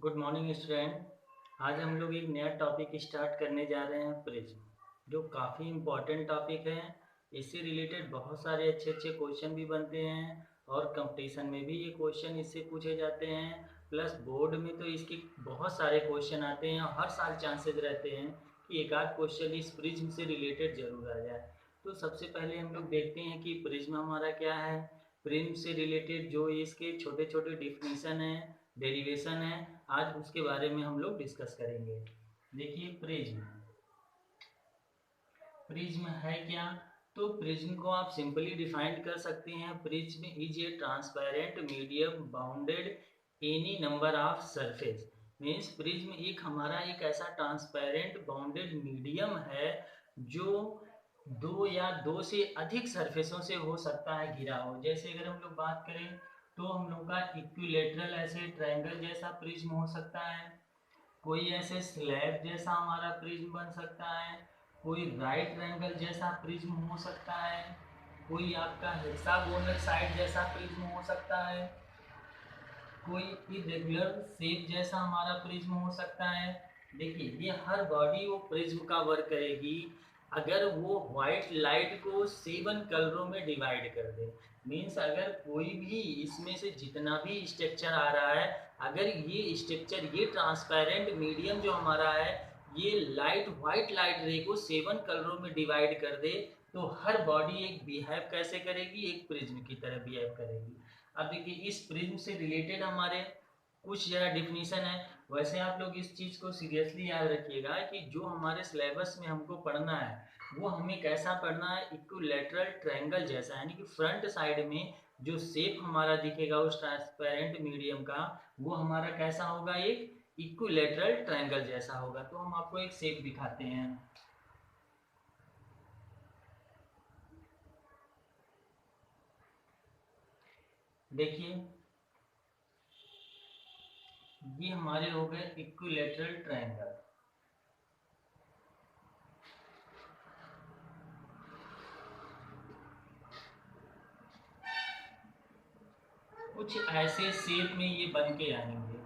Good morning student. आज हम लोग एक नया टॉपिक स्टार्ट करने जा रहे हैं, प्रिज्म, जो काफ़ी इम्पोर्टेंट टॉपिक है। इससे रिलेटेड बहुत सारे अच्छे अच्छे क्वेश्चन भी बनते हैं और कंपटीशन में भी ये क्वेश्चन इससे पूछे जाते हैं। प्लस बोर्ड में तो इसके बहुत सारे क्वेश्चन आते हैं और हर साल चांसेस रहते हैं कि एक आध क्वेश्चन इस प्रिज्म से रिलेटेड जरूर आ जाए। तो सबसे पहले हम लोग देखते हैं कि प्रिज्म हमारा क्या है। प्रिज्म से रिलेटेड जो इसके छोटे छोटे डिफिनीशन है, डेरिवेशन है, आज उसके बारे में हम लोग डिस्कस करेंगे। देखिए प्रिज्म, प्रिज्म है क्या? तो प्रिज्म को आप सिंपली डिफाइन कर सकते हैं। Prism is a transparent medium bounded any number of surface. Means prism एक हमारा एक ऐसा ट्रांसपेरेंट बाउंडेड मीडियम है जो दो या दो से अधिक सरफेसों से हो सकता है घिरा हो। जैसे अगर हम लोग बात करें तो हम लोग का इक्विलेटरल ऐसे ट्रायंगल जैसा प्रिज्म हो सकता है, कोई ऐसे स्लैब जैसा हमारा प्रिज्म बन सकता है, कोई राइट ट्रायंगल जैसा प्रिज्म हो सकता है, कोई आपका हेक्सागोनल साइड जैसा प्रिज्म हो सकता है, कोई इरेगुलर शेप जैसा हमारा प्रिज्म हो सकता है। देखिए ये हर बॉडी वो प्रिज्म का वर्क करेगी अगर वो व्हाइट लाइट को 7 कलरों में डिवाइड कर दे। मीन्स अगर कोई भी इसमें से जितना भी स्ट्रक्चर आ रहा है, अगर ये स्ट्रक्चर ये ट्रांसपेरेंट मीडियम जो हमारा है ये लाइट व्हाइट लाइट रे को 7 कलरों में डिवाइड कर दे, तो हर बॉडी एक बिहेव कैसे करेगी, एक प्रिज्म की तरह बिहेव करेगी। अब देखिए इस प्रिज्म से रिलेटेड हमारे कुछ जरा डिफिनीशन है। वैसे आप लोग इस चीज़ को सीरियसली याद रखिएगा कि जो हमारे सिलेबस में हमको पढ़ना है वो हमें कैसा पढ़ना है, इक्विलैटरल ट्रायंगल जैसा, यानी कि फ्रंट साइड में जो शेप हमारा दिखेगा उस ट्रांसपेरेंट मीडियम का वो हमारा कैसा होगा, एक इक्विलैटरल ट्रायंगल जैसा होगा। तो हम आपको एक शेप दिखाते हैं। देखिए ये हमारे हो गए इक्विलैटरल ट्रायंगल। कुछ ऐसे शेप में ये बन के आएंगे।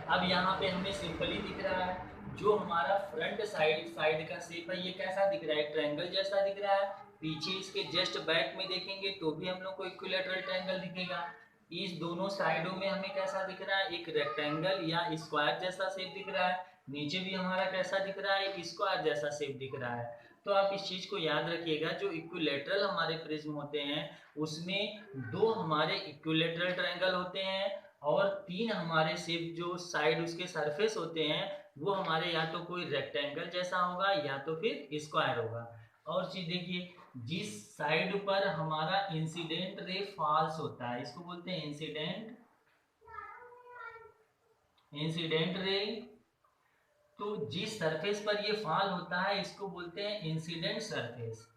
अब यहाँ पे हमें सिंपली दिख रहा है जो हमारा फ्रंट साइड साइड का शेप है ये कैसा दिख रहा है, ट्रायंगल जैसा दिख रहा है। पीछे इसके जस्ट बैक में देखेंगे तो भी हम लोग को इक्विलैटरल ट्रायंगल दिखेगा। इस दोनों साइडों में हमें कैसा दिख रहा है, एक रेक्टेंगल या स्क्वायर जैसा शेप दिख रहा है। नीचे भी हमारा कैसा दिख रहा है, एक स्क्वायर जैसा शेप दिख रहा है। तो आप इस चीज को याद रखिएगा, जो इक्विलैटरल हमारे प्रिज्म होते हैं उसमें दो हमारे इक्विलैटरल ट्रायंगल होते हैं और तीन हमारे शेप जो साइड उसके सरफेस होते हैं वो हमारे या तो कोई रेक्टेंगल जैसा होगा या तो फिर स्क्वायर होगा। और चीज देखिए, जिस साइड पर हमारा इंसिडेंट रे फॉल्स होता है इसको बोलते हैं इंसिडेंट इंसिडेंट रे। तो जिस सरफेस पर ये फॉल होता है इसको बोलते हैं इंसिडेंट सरफेस।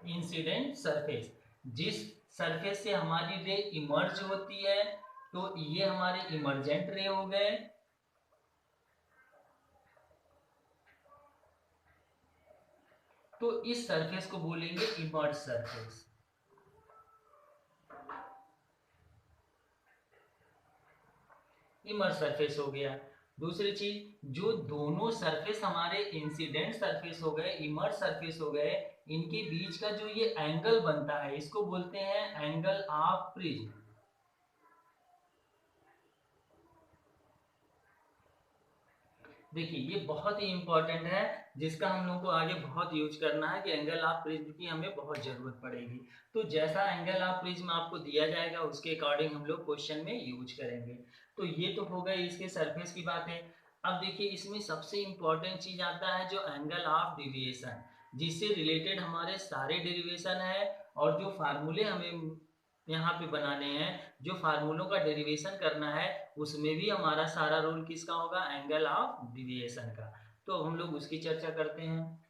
इंसिडेंट सरफेस, जिस सरफेस से हमारी रे इमर्ज होती है तो ये हमारे इमर्जेंट रे हो गए। तो इस सरफेस को बोलेंगे इमर्ज सरफेस। इमर्ज सरफेस हो गया। दूसरी चीज, जो दोनों सरफेस हमारे इंसिडेंट सरफेस हो गए, इमर्ज सरफेस हो गए, इनके बीच का जो ये एंगल बनता है इसको बोलते हैं एंगल ऑफ प्रिज्म। देखिए ये बहुत ही इंपॉर्टेंट है जिसका हम लोग को आगे बहुत यूज करना है कि एंगल ऑफ प्रिज्म की हमें बहुत जरूरत पड़ेगी। तो जैसा एंगल ऑफ प्रिज्म आपको दिया जाएगा उसके अकॉर्डिंग हम लोग क्वेश्चन में यूज करेंगे। तो ये तो हो गई इसके सरफेस की बात है। अब देखिए इसमें सबसे इंपॉर्टेंट चीज आता है जो एंगल ऑफ डिविएशन, जिससे रिलेटेड हमारे सारे डेरिवेशन है और जो फार्मूले हमें यहाँ पे बनाने हैं, जो फार्मूलों का डेरिवेशन करना है उसमें भी हमारा सारा रोल किसका होगा, एंगल ऑफ डिविएशन का। तो हम लोग उसकी चर्चा करते हैं।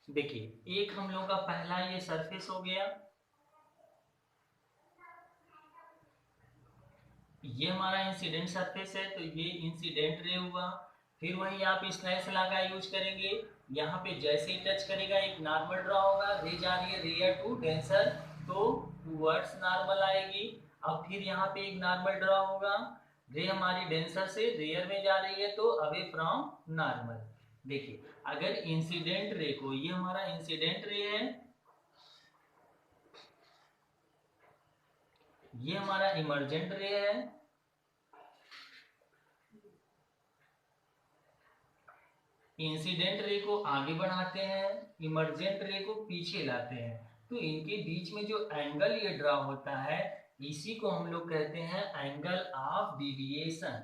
देखिए एक हम लोग का पहला ये सरफेस हो गया, ये हमारा इंसिडेंट सरफेस है, तो ये इंसिडेंट रे हुआ। फिर वही आप स्लैश लॉ का यूज करेंगे, यहाँ पे जैसे ही टच करेगा एक नॉर्मल ड्रॉ होगा, रे जा रही है रेयर टू डेंसर, तो टूवर्ड्स नॉर्मल आएगी। अब फिर यहाँ पे एक नॉर्मल ड्रॉ होगा, रे हमारी डेंसर से रेयर में जा रही है तो अवे फ्रॉम नॉर्मल। देखिए अगर इंसिडेंट रे को, ये हमारा इंसिडेंट रे है, ये हमारा इमर्जेंट रे है, इंसिडेंट रे को आगे बढ़ाते हैं, इमर्जेंट रे को पीछे लाते हैं, तो इनके बीच में जो एंगल ये ड्रॉ होता है इसी को हम लोग कहते हैं angle of deviation.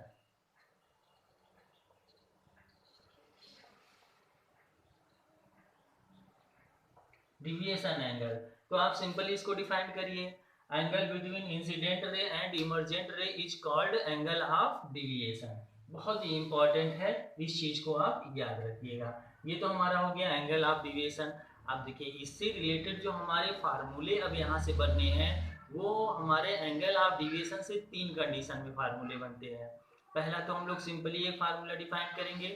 Deviation angle, तो आप सिंपली इसको डिफाइन करिए, angle between incident ray and emergent रे is called angle of deviation. बहुत ही इंपॉर्टेंट है, इस चीज को आप याद रखिएगा। ये तो हमारा हो गया एंगल ऑफ डिविएशन। अब देखिए इससे रिलेटेड जो हमारे फार्मूले अब यहाँ से बनने हैं वो हमारे एंगल ऑफ डिविएशन से 3 कंडीशन में फार्मूले बनते हैं। पहला तो हम लोग सिंपली एक फार्मूला डिफाइन करेंगे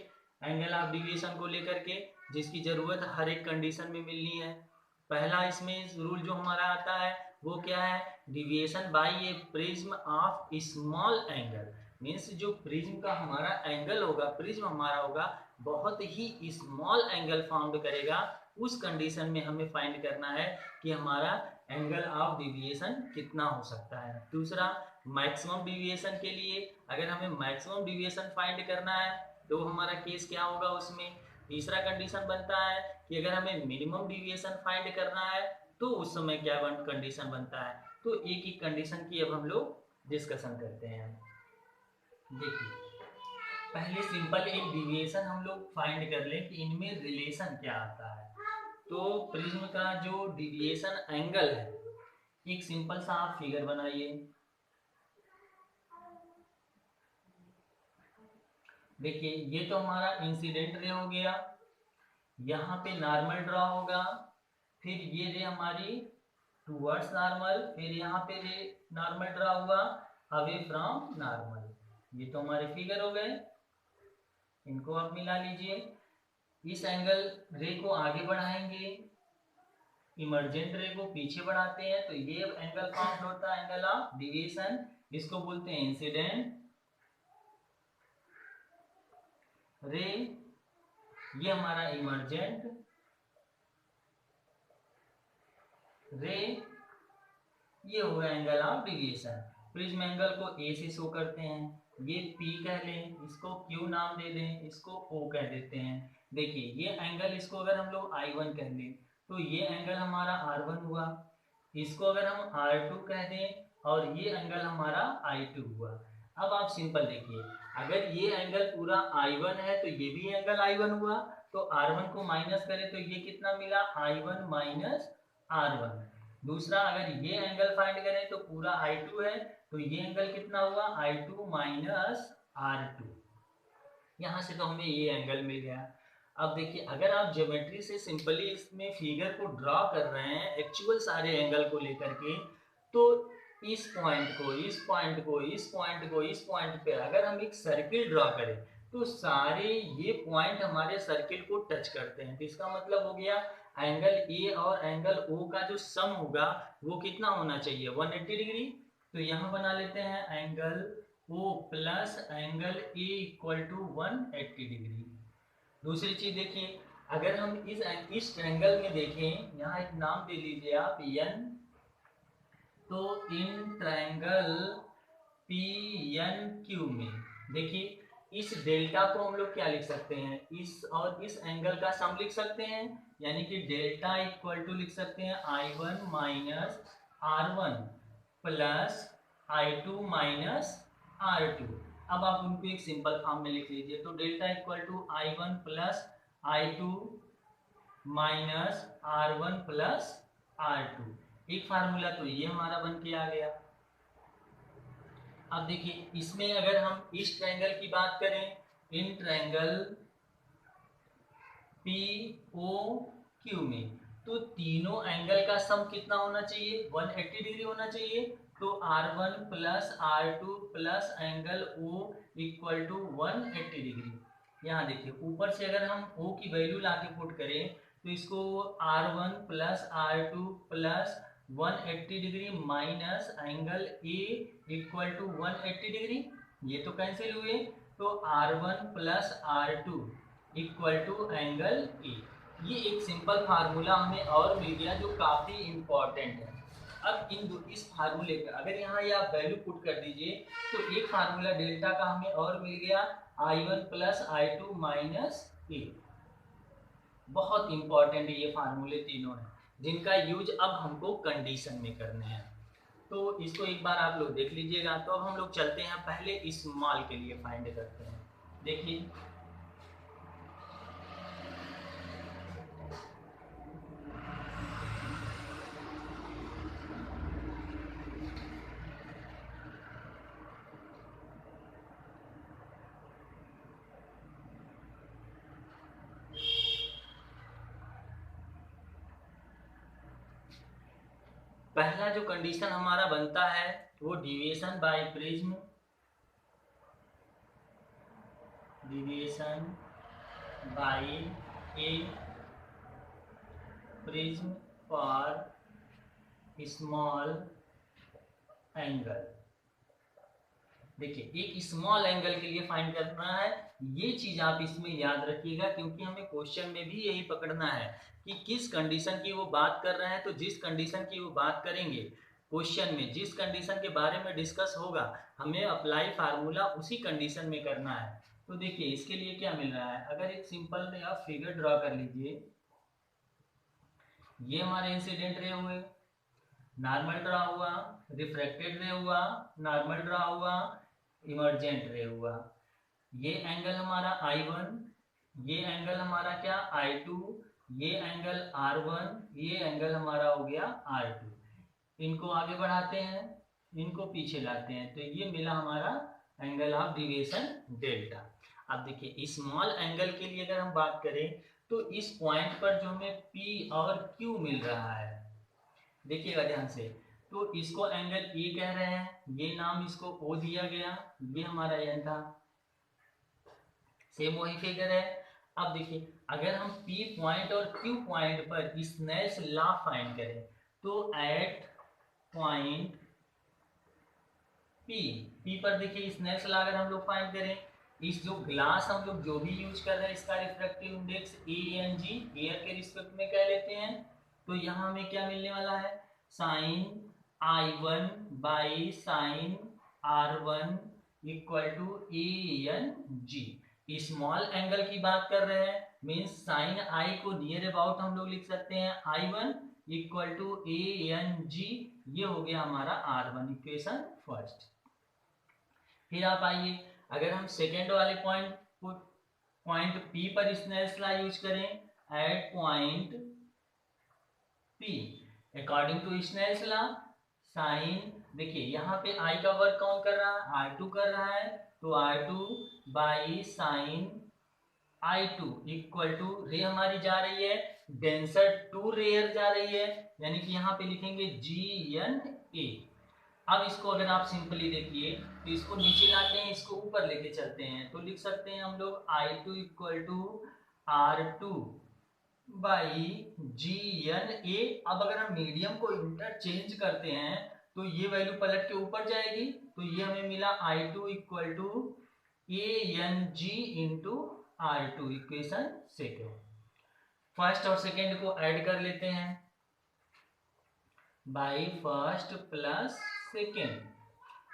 एंगल ऑफ डिविएशन को लेकर के, जिसकी जरूरत हर एक कंडीशन में मिलनी है। पहला इसमें रूल जो हमारा आता है वो क्या है, deviation by a prism of small angle, means जो प्रिज्म का हमारा एंगल होगा, प्रिज्म हमारा होगा बहुत ही स्मॉल एंगल फाउंड करेगा, उस कंडीशन में हमें फाइंड करना है कि हमारा एंगल ऑफ डिविएशन कितना हो सकता है। दूसरा मैक्सिमम डिविएशन के लिए अगर हमें मैक्सिमम डिविएशन फाइंड करना है तो हमारा केस क्या होगा उसमें। तीसरा कंडीशन बनता है कि अगर हमें मिनिमम डिविएशन फाइंड करना है तो उस समय क्या कंडीशन बनता है। तो एक एक कंडीशन की अब हम लोग डिस्कशन करते हैं। देखिए पहले सिंपल एक डिविएशन हम लोग फाइंड कर लें कि इनमें रिलेशन क्या आता है। तो प्रिज्म का जो डिविएशन एंगल है, एक सिंपल सा आप फिगर बनाइए। देखिए ये तो हमारा इंसिडेंट रे हो गया, यहाँ पे नॉर्मल ड्रॉ होगा, फिर ये रे हमारी टूवर्ड्स नॉर्मल, फिर यहाँ पे रे नॉर्मल ड्रॉ हुआ अवे फ्रॉम नॉर्मल। ये तो हमारे फिगर हो गए, इनको आप मिला लीजिए। इस एंगल रे को आगे बढ़ाएंगे, इमर्जेंट रे को पीछे बढ़ाते हैं, तो ये एंगल फाउंड होता है एंगल ऑफ डिविएशन, इसको बोलते हैं इंसिडेंट रे। ये हमारा इमर्जेंट रे, ये हुआ angle of deviation. Prism angle को ए से शो करते हैं, ये P कह लें, इसको Q नाम दे दें, इसको O कह देते हैं। देखिए ये एंगल, इसको अगर हम लोग I1 कह दें तो ये एंगल हमारा R1 हुआ, इसको अगर हम R2 कह दें और ये एंगल हमारा I2 हुआ। अब आप सिंपल देखिए, अगर ये एंगल पूरा I1 है तो ये भी एंगल I1 हुआ, तो R1 को माइनस करें तो ये कितना मिला, I1 माइनस R1। दूसरा अगर ये एंगल फाइंड करें तो पूरा I2 है, तो ये एंगल कितना हुआ, I2 माइनस R2। यहाँ से तो हमें ये एंगल मिल गया। अब देखिए अगर आप ज्योमेट्री से सिंपली इसमें फिगर को ड्रॉ कर रहे हैं एक्चुअल सारे एंगल को लेकर के, तो इस पॉइंट को, इस पॉइंट को, इस पॉइंट को, इस पॉइंट पे अगर हम एक सर्किल ड्रॉ करें तो सारे ये पॉइंट हमारे सर्किल को टच करते हैं, तो इसका मतलब हो गया एंगल ए और एंगल ओ का जो सम होगा वो कितना होना चाहिए, 180 डिग्री। तो यहाँ बना लेते हैं angle O plus angle A equal to 180 degree. दूसरी चीज देखिए, अगर हम इस ट्रायंगल में देखें, यहाँ एक नाम दे लीजिए आप एन, तो इन ट्रायंगल पी एन क्यू में देखिए इस डेल्टा को हम लोग क्या लिख सकते हैं, इस और इस एंगल का सम लिख सकते हैं, यानी कि डेल्टा इक्वल टू लिख सकते हैं I1 minus R1 plus I2 minus R2। अब आप उनको एक सिंपल फॉर्म में लिख लीजिए, तो delta equal to I1 plus I2 minus R1 plus R2। एक फार्मूला तो ये हमारा बन के आ गया। अब देखिए इसमें अगर हम इस ट्रायंगल की बात करें, इन ट्रायंगल POQ में, तो तीनों एंगल का सम कितना होना चाहिए, 180 डिग्री होना चाहिए। तो R1 plus R2 plus angle O equal to 180 degree. यहाँ देखिए ऊपर से अगर हम O की वैल्यू लाके पुट करें तो इसको R1 plus R2 plus 180 degree minus angle A equal to 180 degree, ये तो कैंसिल हुए। तो R1 plus R2 equal to angle A। ये एक सिंपल फार्मूला हमें और मिल गया जो काफी इंपॉर्टेंट है। अब इस फार्मूले का अगर यहाँ ये आप वैल्यू पुट कर दीजिए तो एक फार्मूला डेल्टा का हमें और मिल गया I1 plus I2 minus A। बहुत इंपॉर्टेंट ये फार्मूले तीनों हैं जिनका यूज अब हमको कंडीशन में करने हैं। तो इसको एक बार आप लोग देख लीजिएगा। तो अब हम लोग चलते हैं पहले स्मॉल के लिए फाइंड करते हैं। देखिए पहला जो कंडीशन हमारा बनता है वो deviation by prism, deviation by a prism for small angle. देखिए एक स्मॉल एंगल के लिए फाइंड करना है, ये चीज आप इसमें याद रखिएगा क्योंकि हमें क्वेश्चन में भी यही पकड़ना है कि किस कंडीशन की वो बात कर रहे हैं। तो जिस कंडीशन की वो बात करेंगे क्वेश्चन में, जिस कंडीशन के बारे में डिस्कस होगा, हमें अप्लाई फार्मूला उसी कंडीशन में करना है। तो देखिए इसके लिए क्या मिल रहा है, अगर एक सिंपल आप फिगर ड्रॉ कर लीजिए। ये हमारे इंसिडेंट रे हुए, नॉर्मल ड्रा हुआ, रिफ्रैक्टेड रे हुआ, नॉर्मल ड्रा हुआ, इमर्जेंट रे हुआ। ये एंगल हमारा I1, ये एंगल हमारा क्या I2, ये एंगल R1, ये एंगल हमारा हो गया R2। इनको आगे बढ़ाते हैं, इनको पीछे लाते हैं, तो ये मिला हमारा एंगल ऑफ डिविएशन डेल्टा। अब देखिए स्मॉल एंगल के लिए अगर हम बात करें तो इस पॉइंट पर जो हमें P और Q मिल रहा है, देखिएगा ध्यान से, तो इसको एंगल ए कह रहे हैं, ये नाम इसको ओ दिया गया, ये हमारा एन था, सेम वही फिगर है। अब देखिए अगर हम पी पॉइंट और क्यू पॉइंट पर स्नेल्स लॉ फाइंड करें तो एट पॉइंट पी पर देखिए स्नेल्स लॉ अगर हम लोग फाइंड करें, इस जो ग्लास हम लोग जो भी यूज कर रहे हैं इसका रिफ्रैक्टिव इंडेक्स ANG एयर के रिस्पेक्ट में कह लेते हैं। तो यहाँ हमें क्या मिलने वाला है, sine I1 by sine R1 equal to ANG। Small angle की बात कर रहे हैं, मीन्स साइन I को नियर अबाउट हम लोग लिख सकते हैं I1 इक्वल टू ANG। ये हो गया हमारा R1 इक्वेशन फर्स्ट। फिर आप आइए अगर हम सेकेंड वाले पॉइंट P पर स्नेल्स लॉ यूज करें, at point P according to Snell's law sine, देखिए यहाँ पे I का वर्क कौन कर रहा है, R2 कर रहा है, तो R2 by sine I2 equal to ray हमारी जा रही है डेंसर टू रेयर जा रही है, यानी कि यहाँ पे लिखेंगे GNA। अब इसको अगर आप सिंपली देखिए तो इसको नीचे लाते हैं, इसको ऊपर लेके चलते हैं, तो लिख सकते हैं हम लोग I2 equal to R2 by GNA। अब अगर हम मीडियम को इंटरचेंज करते हैं तो ये वैल्यू पलट के ऊपर जाएगी, तो ये हमें मिला I2 equal to ANG into R2 equation second. First और सेकेंड को ऐड कर लेते हैं, बाई फर्स्ट प्लस सेकेंड।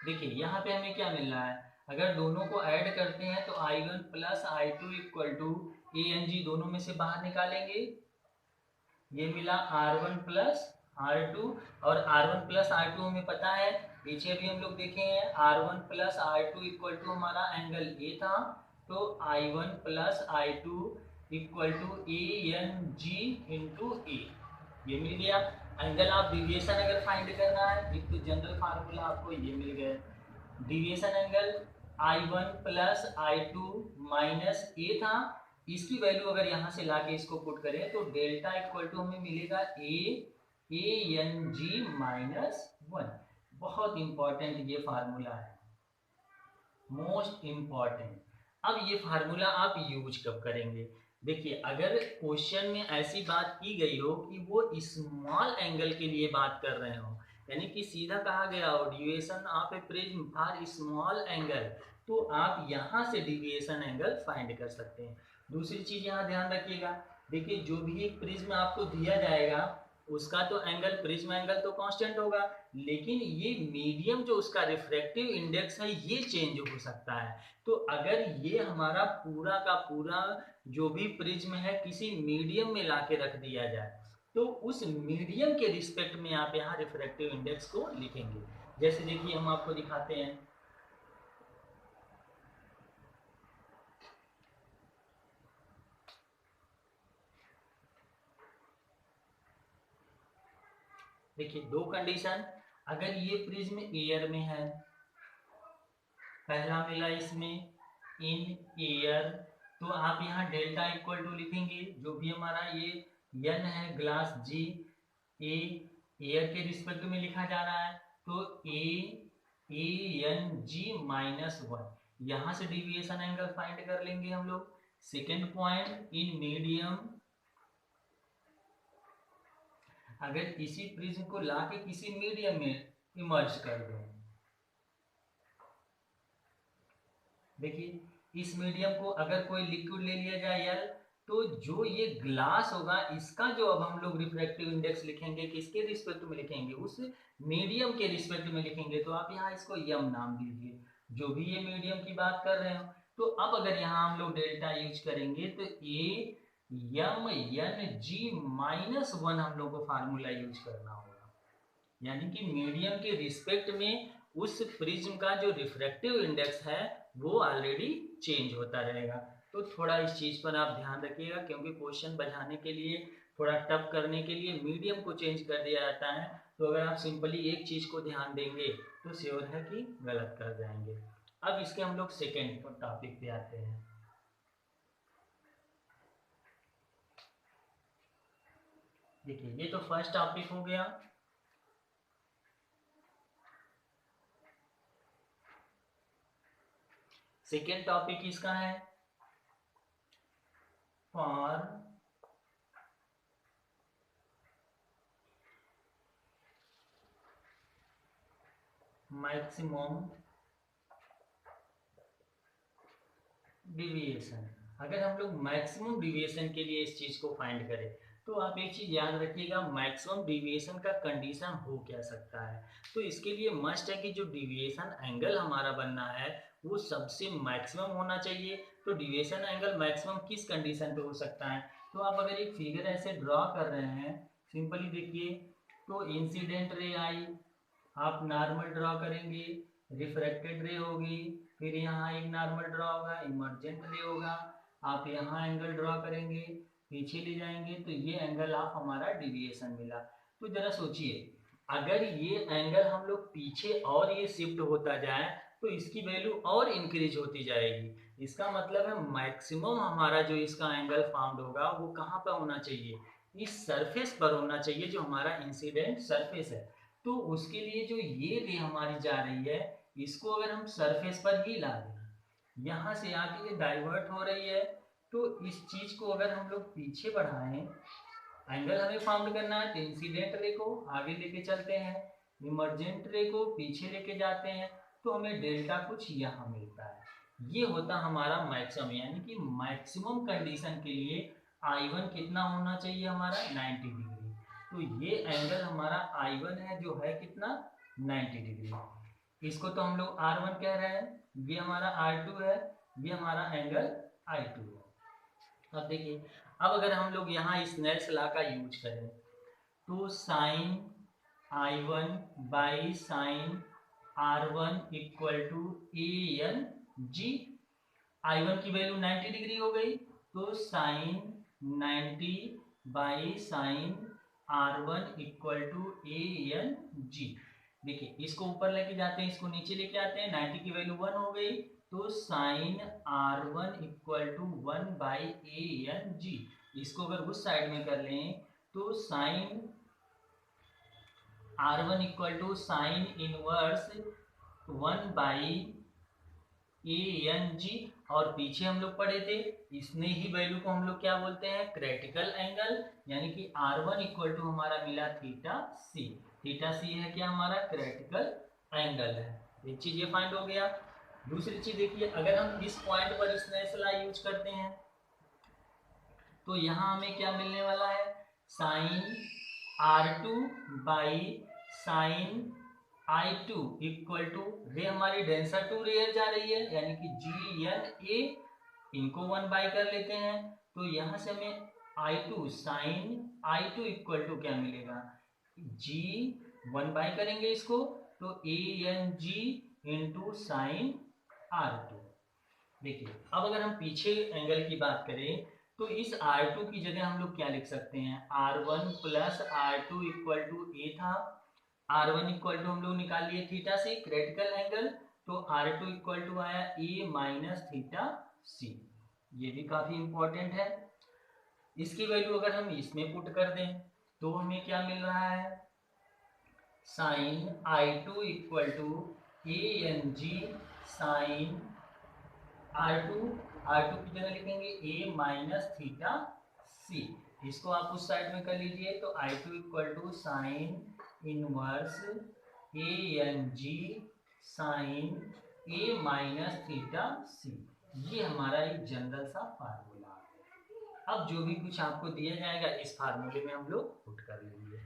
देखिए यहाँ पे हमें क्या मिल रहा है, अगर दोनों को ऐड करते हैं तो I1 plus I2 equal to ANG, दोनों में से बाहर निकालेंगे, ये मिला R1 प्लस R2, और R1 प्लस R2 हमें पता है, पीछे भी हम लोग देखे हैं R1 plus R2 equal to हमारा एंगल A था, तो I1 plus I2 equal to ANG into A, ये मिल गया। एंगल ऑफ डिविएशन अगर फाइंड करना है, एक तो जनरल फार्मूला आपको ये मिल गया, deviation angle I1 plus I2 minus A था, इसकी वैल्यू अगर यहाँ से लाके इसको पुट करें तो डेल्टा इक्वल टू हमें मिलेगा ANG -1। बहुत इंपॉर्टेंट ये फार्मूला है, मोस्ट इंपॉर्टेंट। अब ये फार्मूला आप यूज कब करेंगे? देखिए, अगर क्वेश्चन में ऐसी बात की गई हो कि वो स्मॉल एंगल के लिए बात कर रहे हो, यानी कि सीधा कहा गया हो duration of A prism for small angle, तो आप यहाँ से डिविएशन एंगल फाइंड कर सकते हैं। दूसरी चीज यहाँ ध्यान रखिएगा, देखिए जो भी एक प्रिज्म आपको दिया जाएगा उसका तो एंगल, प्रिज्म एंगल तो कांस्टेंट होगा, लेकिन ये मीडियम जो उसका रिफ्रैक्टिव इंडेक्स है ये चेंज हो सकता है। तो अगर ये हमारा पूरा का पूरा जो भी प्रिज्म है किसी मीडियम में लाके रख दिया जाए, तो उस मीडियम के रिस्पेक्ट में आप यहाँ रिफ्रैक्टिव इंडेक्स को लिखेंगे। जैसे देखिए हम आपको दिखाते हैं, देखिए दो कंडीशन, अगर ये प्रिज्म एयर में है, पहला मिला इसमें इन एयर, तो आप यहाँ डेल्टा इक्वल टू लिखेंगे, जो भी हमारा ये यन है ग्लास जी, ए एयर के रिस्पेक्ट में लिखा जा रहा है, तो ANG -1, यहाँ से डिविएशन एंगल फाइंड कर लेंगे हम लोग। सेकेंड पॉइंट, इन मीडियम, अगर इसी प्रिज्म को लाके किसी मीडियम में इमर्ज कर दो, देखिए इस मीडियम को अगर कोई लिक्विड ले लिया जाए यार, तो जो ये ग्लास होगा इसका जो अब हम लोग रिफ्रैक्टिव इंडेक्स लिखेंगे किसके रिस्पेक्ट में लिखेंगे? उस मीडियम के रिस्पेक्ट में लिखेंगे। तो आप यहाँ इसको यम नाम दीजिए, जो भी ये मीडियम की बात कर रहे हो। तो अब अगर यहाँ हम लोग डेल्टा यूज करेंगे तो AMNG-1 हम लोग को फार्मूला यूज करना होगा, यानी कि मीडियम के रिस्पेक्ट में उस प्रिज्म का जो रिफ्रैक्टिव इंडेक्स है वो ऑलरेडी चेंज होता रहेगा। तो थोड़ा इस चीज पर आप ध्यान रखिएगा, क्योंकि क्वेश्चन बजाने के लिए, थोड़ा टफ करने के लिए मीडियम को चेंज कर दिया जाता है। तो अगर आप सिंपली एक चीज को ध्यान देंगे तो श्योर है कि गलत कर जाएंगे। अब इसके हम लोग सेकेंड टॉपिक पे आते हैं। देखिए ये तो फर्स्ट टॉपिक हो गया। सेकेंड टॉपिक इसका है फॉर मैक्सिमम डिविएशन। अगर हम लोग मैक्सिमम डिविएशन के लिए इस चीज को फाइंड करें तो आप एक चीज याद रखिएगा, मैक्सिमम डिविएशन का कंडीशन हो क्या सकता है। तो इसके लिए मस्ट है कि जो डिविएशन एंगल हमारा बनना है वो सबसे मैक्सिमम होना चाहिए। तो डिविएशन एंगल मैक्सिमम किस कंडीशन पे हो सकता है? तो आप अगर एक फिगर ऐसे ड्रॉ कर रहे हैं, सिंपली देखिए, तो इंसिडेंट रे आई, आप नॉर्मल ड्रॉ करेंगे, रिफ्रैक्टेड रे होगी, फिर यहाँ एक नॉर्मल ड्रॉ होगा, इमर्जेंट रे होगा, आप यहाँ एंगल ड्रॉ करेंगे, पीछे ले जाएंगे, तो ये एंगल ऑफ हमारा डिविएशन मिला। तो जरा सोचिए, अगर ये एंगल हम लोग पीछे और ये शिफ्ट होता जाए तो इसकी वैल्यू और इंक्रीज होती जाएगी। इसका मतलब है मैक्सिमम हमारा जो इसका एंगल फॉर्म्ड होगा वो कहाँ पर होना चाहिए? इस सरफेस पर होना चाहिए, जो हमारा इंसिडेंट सरफेस है। तो उसके लिए जो ये रे हमारी जा रही है, इसको अगर हम सरफेस पर ही ला दें, यहाँ से आके ये डाइवर्ट हो रही है, तो इस चीज को अगर हम लोग पीछे बढ़ाएं, एंगल हमें फाउंड करना है, तो इंसिडेंट रे को आगे लेके चलते हैं, इमर्जेंट रे को पीछे लेके जाते हैं, तो हमें डेल्टा कुछ यहाँ मिलता है। ये होता हमारा मैक्सिमम, यानी कि मैक्सिमम कंडीशन के लिए I1 कितना होना चाहिए हमारा? 90 डिग्री। तो ये एंगल हमारा I1 है जो है कितना? 90 डिग्री। इसको तो हम लोग R1 कह रहे हैं, ये हमारा R2 है, ये हमारा एंगल I2 है। अब देखिए, अब अगर हम लोग यहाँ स्नेल्स लॉ का यूज करें तो sine I1 by sine R1 equal to ANG। I1 की वैल्यू 90 डिग्री हो गई, तो sine 90 by sine R1 equal to ANG। देखिए इसको ऊपर लेके जाते हैं, इसको नीचे लेके आते हैं, 90 की वैल्यू 1 हो गई, तो sine R1 equal to 1/ANG। इसको अगर उस साइड में कर लें तो sine R1 equal to sine inverse 1/ANG। और पीछे हम लोग पढ़े थे, इसने ही वैल्यू को हम लोग क्या बोलते हैं, क्रिटिकल एंगल। यानी कि R1 इक्वल टू हमारा मिला थीटा सी। थीटा सी है क्या, हमारा क्रिटिकल एंगल है। एक चीज ये फाइंड हो गया। दूसरी चीज देखिए, अगर हम इस पॉइंट पर स्नेल्स लॉ यूज करते हैं तो यहाँ हमें क्या मिलने वाला है, sine R2 by sine I2 equal to, ray हमारी डेंसर टू रेयर जा रही है यानी कि GNA, इनको 1 बाई कर लेते हैं। तो यहाँ से हमें I2 sign I2 equal to क्या मिलेगा, G 1 बाई करेंगे इसको तो ANG इंटू साइन R2। देखिए अब अगर हम पीछे एंगल की बात करें तो इस R2 की जगह हम लोग क्या लिख सकते हैं, R1 plus R2 equal to ए था। R1 इक्वल टू हम लोग निकाल लिए थीटा से क्रिटिकल एंगल, तो R2 इक्वल टू आया A माइनस थीटा सी। ये भी काफी इंपॉर्टेंट है। इसकी वैल्यू अगर हम इसमें पुट कर दें तो हमें क्या मिल रहा है, sine I2 equal to ANG sine R2 की जगह लिखेंगे A माइनस थीटा सी। इसको आप उस साइड में कर लीजिए तो I2 equal to sine inverse ANG sine A minus theta C. ये हमारा एक जनरल सा फार्मूला है। अब जो भी कुछ आपको दिया जाएगा इस फार्मूले में हम लोग पुट कर लेंगे।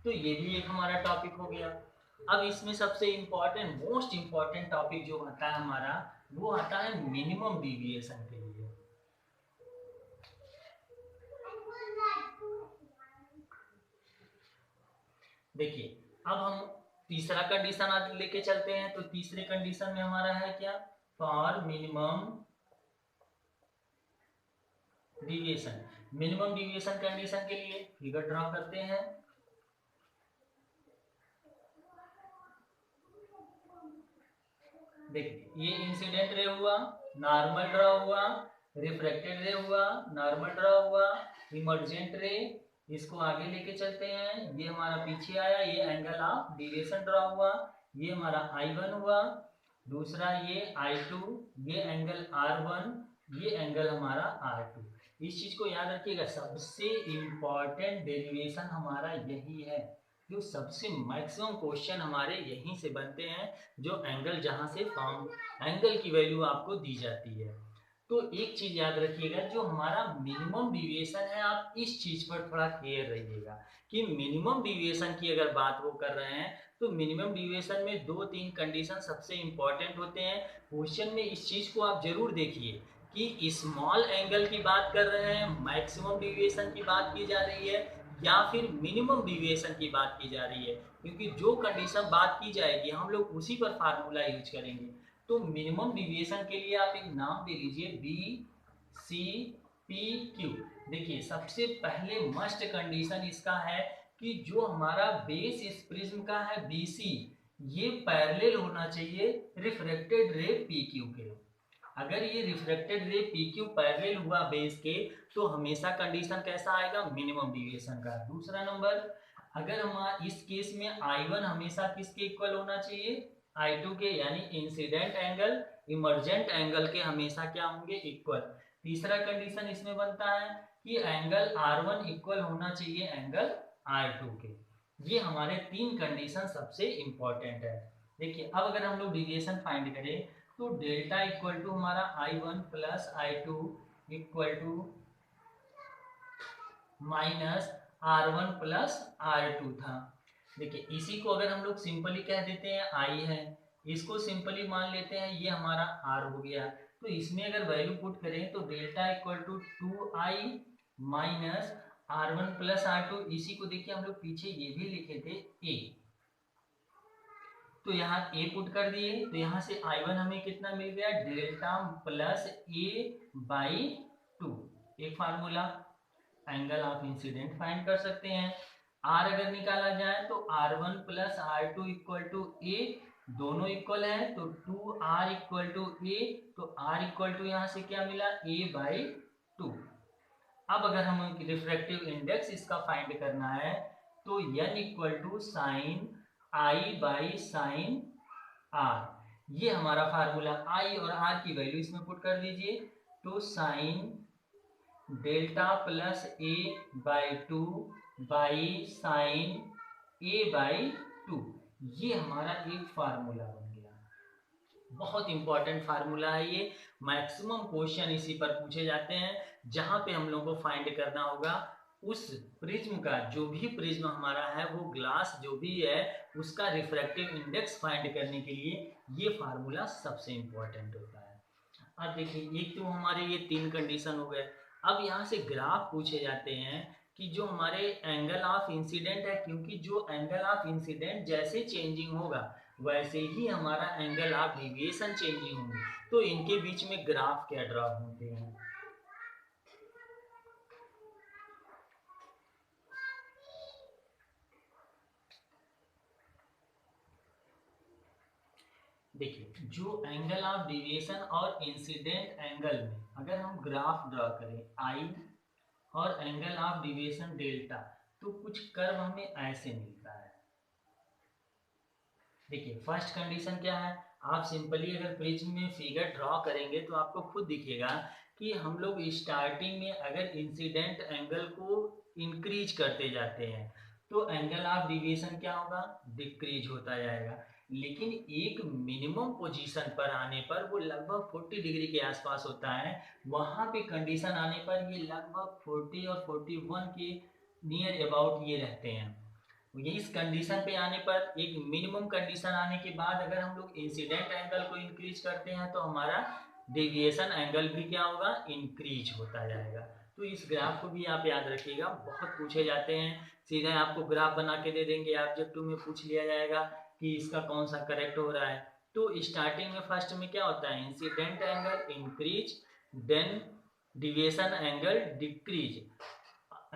तो ये भी एक हमारा टॉपिक हो गया। अब इसमें सबसे इम्पोर्टेंट, मोस्ट इम्पोर्टेंट टॉपिक जो आता है हमारा, वो आता है मिनिमम डिविएशन के लिए। देखिए अब हम तीसरा कंडीशन लेके चलते हैं। तो तीसरे कंडीशन में हमारा है क्या, for minimum deviation. Minimum deviation condition के लिए फिगर ड्रॉ करते हैं। देखिए ये इंसिडेंट रे हुआ, नॉर्मल ड्रॉ हुआ, रिफ्रैक्टेड रे हुआ, नॉर्मल ड्रॉ हुआ, इमर्जेंट रे। इसको आगे लेके चलते हैं। ये हमारा पीछे आया, ये एंगल ऑफ डिविएशन ड्रॉ हुआ, ये हमारा I1 हुआ। दूसरा ये I2, ये एंगल R1, ये एंगल हमारा R2। इस चीज को याद रखिएगा, सबसे इंपॉर्टेंट डेरिवेशन हमारा यही है। जो सबसे मैक्सिमम क्वेश्चन हमारे यहीं से बनते हैं, जो एंगल जहां से फॉर्म, एंगल की वैल्यू आपको दी जाती है। तो एक चीज याद रखिएगा, जो हमारा मिनिमम डिविएशन है, आप इस चीज पर थोड़ा क्लियर रहिएगा कि मिनिमम डिविएशन की अगर बात वो कर रहे हैं तो मिनिमम डिविएशन में 2-3 कंडीशन सबसे इंपॉर्टेंट होते हैं। क्वेश्चन में इस चीज को आप जरूर देखिए कि स्मॉल एंगल की बात कर रहे हैं, मैक्सिमम डिविएशन की बात की जा रही है, या फिर मिनिमम डिविएशन की बात की जा रही है। क्योंकि जो कंडीशन बात की जाएगी हम लोग उसी पर फार्मूला यूज करेंगे। तो मिनिमम डिविएशन के लिए आप एक नाम दे लीजिए BCPQ। देखिए सबसे पहले मस्ट कंडीशन इसका है कि जो हमारा बेस इस प्रिज्म का है BC, ये पैरेलल होना चाहिए रिफ्रैक्टेड रे PQ के। अगर ये रिफ्रैक्टेड रे PQ पैरेलल हुआ बेस के तो हमेशा कंडीशन कैसा आएगा, मिनिमम डिविएशन का। दूसरा नंबर, अगर हम इस केस में I1 हमेशा किसके इक्वल होना चाहिए, I2 के, यानी इंसिडेंट एंगल इमर्जेंट एंगल के हमेशा क्या होंगे, इक्वल। तीसरा कंडीशन इसमें बनता है कि एंगल R1 इक्वल होना चाहिए एंगल R2 के। ये हमारे 3 कंडीशन सबसे इंपॉर्टेंट है। देखिए अब अगर हम लोग डिविएशन फाइंड करें तो डेल्टा इक्वल टू हमारा I1 plus I2 equal to minus R1 plus R2 था। देखिए इसी को अगर हम लोग सिंपली कह देते हैं I है, इसको सिंपली मान लेते हैं ये हमारा R हो गया। तो इसमें अगर वैल्यू पुट करें तो delta equal to 2I minus R1 plus R2। इसी को देखिए हम लोग पीछे ये भी लिखे थे A, तो यहाँ A पुट कर दिए तो यहाँ से I1 हमें कितना मिल गया, डेल्टा प्लस A बाई 2। एक formula, angle of incident find कर सकते हैं। R अगर निकाला जाए तो R1 plus R2 equal to A, दोनों इक्वल है तो 2r इक्वल टू ए, तो r इक्वल टू यहाँ से क्या मिला a/2। अब अगर हम रिफ्रैक्टिव इंडेक्स इसका फाइंड करना है तो n इक्वल टू साइन i/साइन r, ये हमारा फार्मूला। i और r की वैल्यू इसमें पुट कर दीजिए, तो sine delta plus a/2 by sine a/2, ये हमारा एक फार्मूला बन गया। बहुत इंपॉर्टेंट फार्मूला है ये, मैक्सिमम क्वेश्चन इसी पर पूछे जाते हैं, जहां पे हम लोग को फाइंड करना होगा उस प्रिज्म का, जो भी प्रिज्म हमारा है वो ग्लास जो भी है उसका रिफ्रैक्टिव इंडेक्स फाइंड करने के लिए ये फार्मूला सबसे इंपॉर्टेंट होता है। अब देखिए एक तो हमारे ये 3 कंडीशन हो गए। अब यहाँ से ग्राफ पूछे जाते हैं कि जो हमारे एंगल ऑफ इंसिडेंट है, क्योंकि जो एंगल ऑफ इंसिडेंट जैसे चेंजिंग होगा वैसे ही हमारा एंगल ऑफ डिविएशन चेंजिंग होंगे, तो इनके बीच में ग्राफ क्या ड्रॉ होते हैं। देखिए जो एंगल ऑफ डिविएशन और इंसिडेंट एंगल में अगर हम ग्राफ ड्रॉ करें आई और एंगल ऑफ डिविएशन डेल्टा, तो कुछ कर्व हमें ऐसे मिलता है। देखिए फर्स्ट कंडीशन क्या है, आप सिंपली अगर प्रिज्म में फिगर ड्रॉ करेंगे तो आपको खुद दिखेगा कि हम लोग स्टार्टिंग में अगर इंसिडेंट एंगल को इंक्रीज करते जाते हैं तो एंगल ऑफ डिविएशन क्या होगा, डिक्रीज होता जाएगा। लेकिन एक मिनिमम पोजीशन पर आने पर वो लगभग 40 डिग्री के आसपास होता है, वहां पे कंडीशन आने पर ये लगभग 40 और 41 के नियर अबाउट ये रहते हैं। इस कंडीशन पे आने पर, एक मिनिमम कंडीशन आने के बाद अगर हम लोग इंसिडेंट एंगल को इंक्रीज करते हैं तो हमारा डेविएशन एंगल भी क्या होगा, इंक्रीज होता जाएगा। तो इस ग्राफ को भी आप याद रखिएगा, बहुत पूछे जाते हैं, सीधे आपको ग्राफ बना के दे देंगे, ऑब्जेक्टिव में पूछ लिया जाएगा कि इसका कौन सा करेक्ट हो रहा है। तो स्टार्टिंग में फर्स्ट में क्या होता है, incident angle increase, then deviation angle decrease,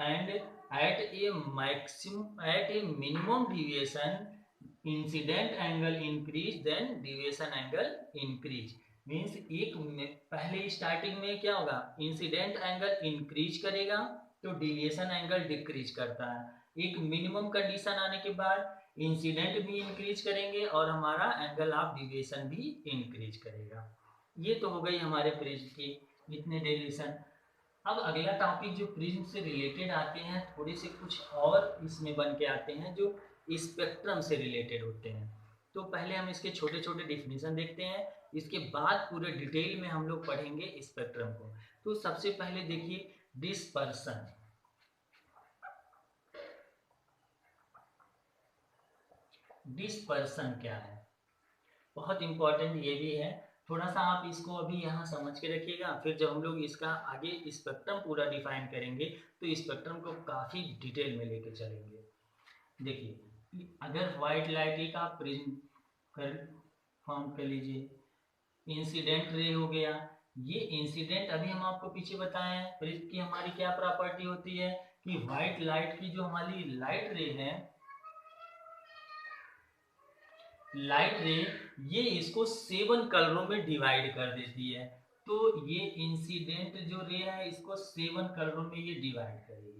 and at a minimum deviation incident angle increase, then deviation angle increase। Means एक पहले स्टार्टिंग में क्या होगा, इंसिडेंट एंगल इंक्रीज करेगा तो डिविएशन एंगल डिक्रीज करता है। एक मिनिमम कंडीशन आने के बाद इंसिडेंट भी इंक्रीज करेंगे और हमारा एंगल ऑफ डिविएशन भी इंक्रीज करेगा। ये तो हो गई हमारे प्रिज्म की इतने डेरिवेशन। अब अगला टॉपिक जो प्रिज्म से रिलेटेड आते हैं, थोड़े से कुछ और इसमें बन के आते हैं जो स्पेक्ट्रम से रिलेटेड होते हैं। तो पहले हम इसके छोटे छोटे डिफिनीशन देखते हैं, इसके बाद पूरे डिटेल में हम लोग पढ़ेंगे स्पेक्ट्रम को। तो सबसे पहले देखिए डिस्पर्सन। डिस्पर्सन क्या है, बहुत इंपॉर्टेंट ये भी है, थोड़ा सा आप इसको अभी यहाँ समझ के रखिएगा, फिर जब हम लोग इसका आगे स्पेक्ट्रम पूरा डिफाइन करेंगे तो स्पेक्ट्रम को काफ़ी डिटेल में लेके चलेंगे। देखिए अगर व्हाइट लाइट एक आप प्रिज्म कर फॉर्म कर लीजिए, इंसिडेंट रे हो गया, ये इंसिडेंट अभी हम आपको पीछे बताए हैं प्रिज्म की हमारी क्या प्रॉपर्टी होती है कि व्हाइट लाइट की जो हमारी लाइट रे है, लाइट रे ये इसको 7 कलरों में डिवाइड कर देती है। तो ये इंसिडेंट जो रे है इसको 7 कलरों में ये डिवाइड करेगी।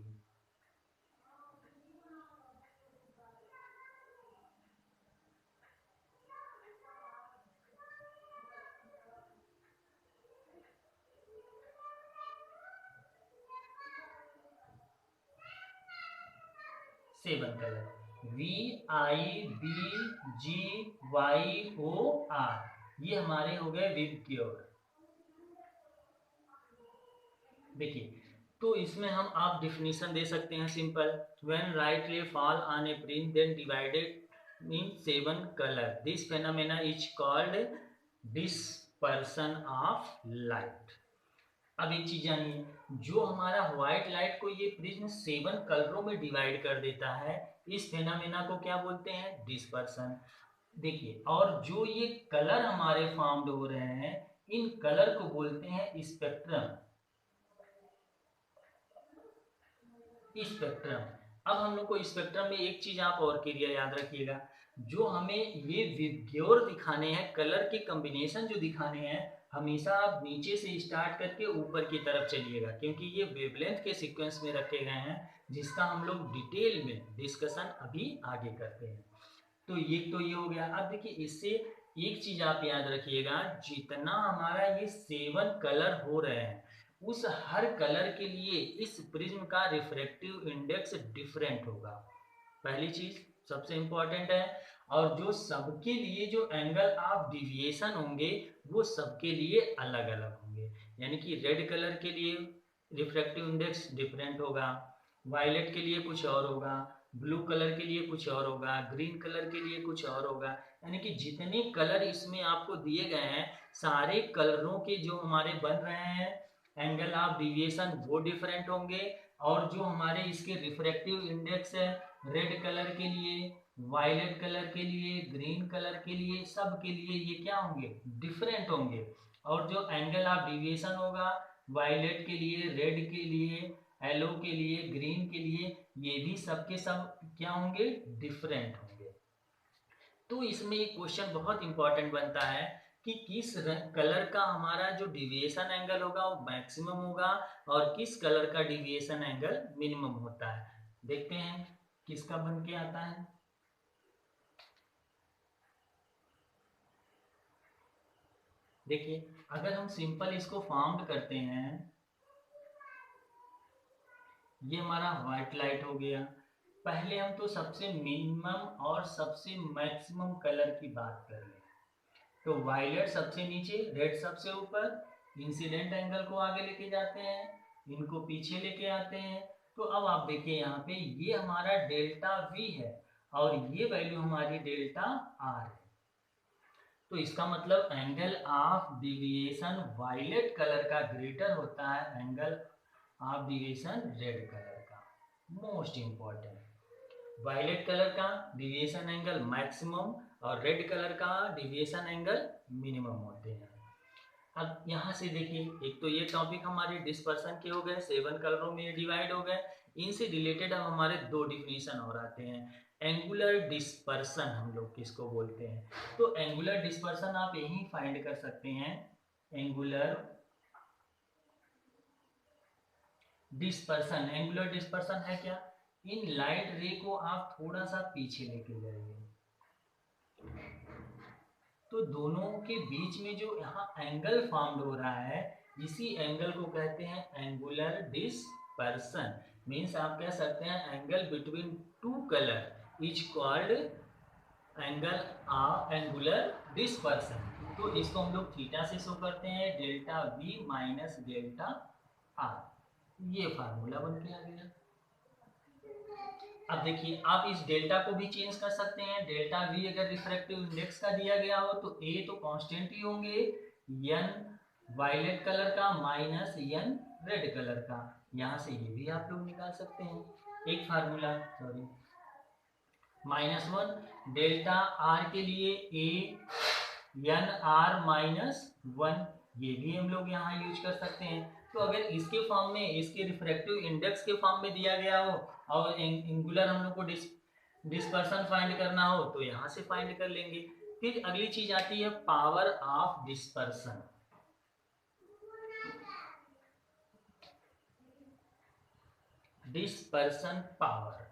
सेवन कलर VIBGYOR, ये हमारे हो गए विबग्योर। देखिए तो इसमें हम आप डिफिनीशन दे सकते हैं simple, when white ray fall on a prism then divided in 7 colour, this phenomena is called dispersion of light. अब एक चीज जानिए, जो हमारा व्हाइट लाइट को ये प्रिज्म 7 कलरों में डिवाइड कर देता है, इस फेनोमेना को क्या बोलते हैं, डिस्पर्सन। देखिए और जो ये कलर हमारे फॉर्म्ड हो रहे हैं, इन कलर को बोलते हैं स्पेक्ट्रम। स्पेक्ट्रम। अब हम लोग को स्पेक्ट्रम में एक चीज आप और क्लियर याद रखिएगा, जो हमें ये विब्योर दिखाने हैं, कलर के कॉम्बिनेशन जो दिखाने हैं, हमेशा आप नीचे से स्टार्ट करके ऊपर की तरफ चलिएगा, क्योंकि ये वेवलेंथ के सीक्वेंस में रखे गए हैं, जिसका हम लोग डिटेल में डिस्कशन अभी आगे करते हैं। तो ये हो गया। अब देखिए, इससे एक चीज आप याद रखिएगा, जितना हमारा ये 7 कलर हो रहे हैं, उस हर कलर के लिए इस प्रिज्म का रिफ्रैक्टिव इंडेक्स डिफरेंट होगा। पहली चीज सबसे इंपॉर्टेंट है। और जो सबके लिए जो एंगल ऑफ डिविएशन होंगे, वो सबके लिए अलग अलग होंगे। यानी कि रेड कलर के लिए रिफ्रैक्टिव इंडेक्स डिफरेंट होगा, वायलेट के लिए कुछ और होगा, ब्लू कलर के लिए कुछ और होगा, ग्रीन कलर के लिए कुछ और होगा। यानी कि जितने कलर इसमें आपको दिए गए हैं, सारे कलरों के जो हमारे बन रहे हैं एंगल ऑफ डिविएशन, वो डिफरेंट होंगे। और जो हमारे इसके रिफ्रैक्टिव इंडेक्स है, रेड कलर के लिए, वायलेट कलर के लिए, ग्रीन कलर के लिए, सब के लिए ये क्या होंगे, डिफरेंट होंगे। और जो एंगल ऑफ डिविएशन होगा, वायलेट के लिए, रेड के लिए, येलो के लिए, ग्रीन के लिए, ये भी सबके सब क्या होंगे, डिफरेंट होंगे। तो इसमें एक क्वेश्चन बहुत इंपॉर्टेंट बनता है कि किस कलर का हमारा जो डिविएशन एंगल होगा वो मैक्सिमम होगा, और किस कलर का डिविएशन एंगल मिनिमम होता है। देखते हैं किसका बन के आता है। देखिए, अगर हम सिंपल इसको फॉर्म करते हैं, ये हमारा व्हाइट लाइट हो गया। पहले हम तो सबसे मिनिमम और सबसे मैक्सिमम कलर की बात कर लें, तो वायलेट सबसे नीचे, रेड सबसे ऊपर। इंसिडेंट एंगल को आगे लेके जाते हैं, इनको पीछे लेके आते हैं। तो अब आप देखिए यहाँ पे ये हमारा डेल्टा वी है, और ये वैल्यू हमारी डेल्टा आर है। तो इसका मतलब angle of deviation violet colour का ग्रेटर होता है angle of deviation red colour का। मोस्ट इंपॉर्टेंट, वायलेट कलर का डिविएशन एंगल मैक्सिमम और रेड कलर का डिविएशन एंगल मिनिमम होते हैं। अब यहाँ से देखिए, एक तो ये टॉपिक हमारे डिस्पर्सन के हो गए, 7 कलरों में डिवाइड हो गए। इनसे रिलेटेड अब हमारे 2 डिफिनीशन और आते हैं। एंगुलर डिस्पर्सन हम लोग किसको बोलते हैं, तो एंगुलर डिस्पर्सन आप यही फाइंड कर सकते हैं। एंगुलर डिस्पर्सन, एंगुलर डिस्पर्सन है क्या, इन लाइट रे को आप थोड़ा सा पीछे लेके जाइए, तो दोनों के बीच में जो यहाँ एंगल फॉर्म हो रहा है, इसी एंगल को कहते हैं एंगुलर डिस्पर्सन। मीन्स आप कह सकते हैं angle between 2 colour is called angle of angular dispersion. तो इसको हम लोग थीटा से शो करते हैं, delta V minus delta are. ये फार्मूला बन के आ गया। अब देखिए, आप इस डेल्टा को भी चेंज कर सकते हैं। डेल्टा वी अगर रिफ्रैक्टिव इंडेक्स का दिया गया हो, तो ए तो कांस्टेंट ही होंगे, एन वायलेट कलर का माइनस एन रेड कलर का। यहां से ये भी आप लोग निकाल सकते हैं एक फार्मूला, सॉरी, -1 डेल्टा आर के लिए ए एन आर -1, ये भी हम लोग यहाँ यूज कर सकते हैं। तो अगर इसके फॉर्म में, इसके रिफ्रैक्टिव इंडेक्स के फॉर्म में दिया गया हो और एंगुलर हम लोग को डिस्पर्सन फाइंड करना हो, तो यहाँ से फाइंड कर लेंगे। फिर अगली चीज आती है power of dispersion. Dispersion power,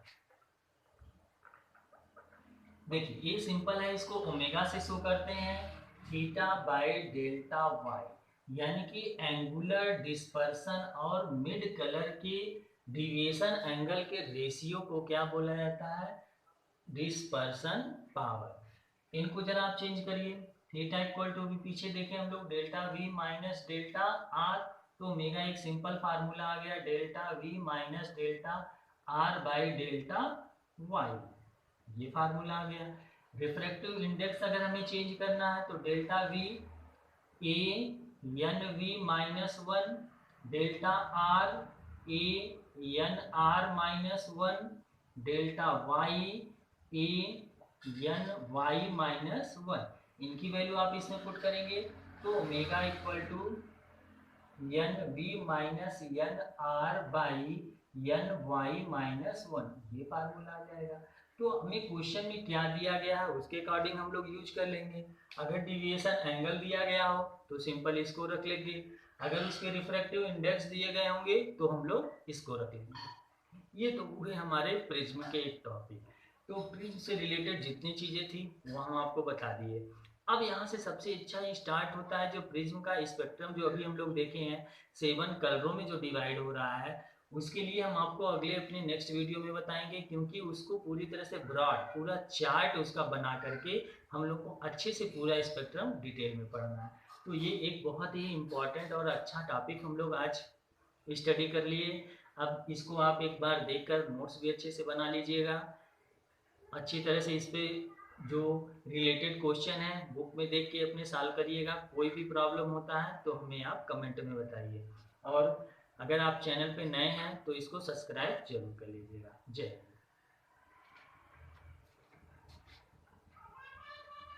देखिए ये सिंपल है, इसको ओमेगा से शो करते हैं, थीटा बाय डेल्टा वाई। यानी कि एंगुलर डिस्पर्सन और मिड कलर के डिविएशन एंगल के रेशियो को क्या बोला जाता है, डिस्पर्सन पावर। इनको जरा आप चेंज करिए, थीटा इक्वल टू भी पीछे देखें हम लोग, delta V minus delta R, तो ओमेगा एक सिंपल फार्मूला आ गया, delta V minus delta R by delta Y, ये फार्मूला आ गया। रिफ्रैक्टिव इंडेक्स अगर हमें चेंज करना है, तो delta V a N V -1, delta R a N R -1, delta Y a N Y -1। इनकी वैल्यू आप इसमें पुट करेंगे, तो omega equal to N V minus N R by N Y -1, ये फार्मूला आ जाएगा। तो हमें क्वेश्चन में क्या दिया गया है उसके अकॉर्डिंग हम लोग यूज कर लेंगे। अगर डिविएशन एंगल दिया गया हो तो सिंपल इसको रख लेंगे, अगर उसके रिफ्रैक्टिव इंडेक्स दिए गए होंगे तो हम लोग इसको रख लेंगे। ये तो हुए हमारे प्रिज्म के एक टॉपिक। तो प्रिज्म से रिलेटेड जितनी चीजें थी वो हम आपको बता दिए। अब यहाँ से सबसे अच्छा स्टार्ट होता है जो प्रिज्म का स्पेक्ट्रम, जो अभी हम लोग देखे हैं 7 कलरों में जो डिवाइड हो रहा है, उसके लिए हम आपको अगले अपने नेक्स्ट वीडियो में बताएंगे, क्योंकि उसको पूरी तरह से ब्रॉड पूरा चार्ट उसका बना करके हम लोग को अच्छे से पूरा स्पेक्ट्रम डिटेल में पढ़ना है। तो ये एक बहुत ही इम्पॉर्टेंट और अच्छा टॉपिक हम लोग आज स्टडी कर लिए। अब इसको आप एक बार देखकर नोट्स भी अच्छे से बना लीजिएगा, अच्छी तरह से इस पे जो रिलेटेड क्वेश्चन है बुक में देख के अपने सॉल्व करिएगा। कोई भी प्रॉब्लम होता है तो हमें आप कमेंट में बताइए, और अगर आप चैनल पे नए हैं तो इसको सब्सक्राइब जरूर कर लीजिएगा। जय हिंद।